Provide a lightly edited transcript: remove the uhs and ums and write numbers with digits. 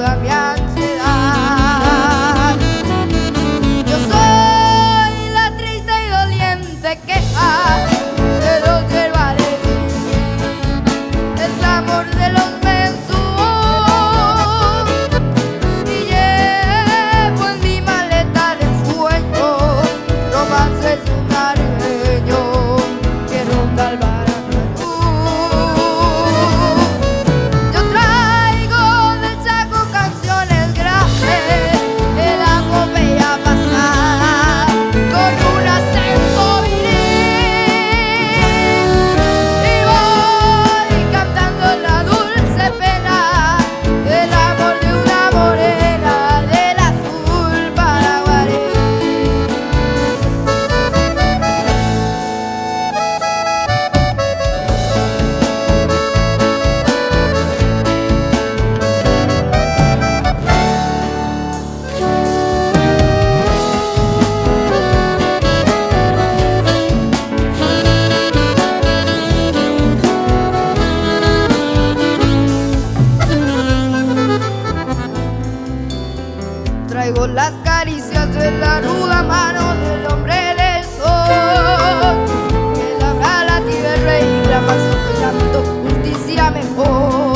toda mi ansiedad. Yo soy la triste y doliente queja de los que lo haré vivir, el clamor de los mensos, y llevo en mi maleta de sueños romances de un caribeño que ronda el Baracalú. Yo traigo del Chaco canciones grandes de la epopeya pasada con un acento viril, y voy cantando la dulce pena del amor de una morena del azul Paraguarí. Traigo las caricias de la ruda mano del hombre del sol, que labra la tierra y clama su llanto justicia mejor.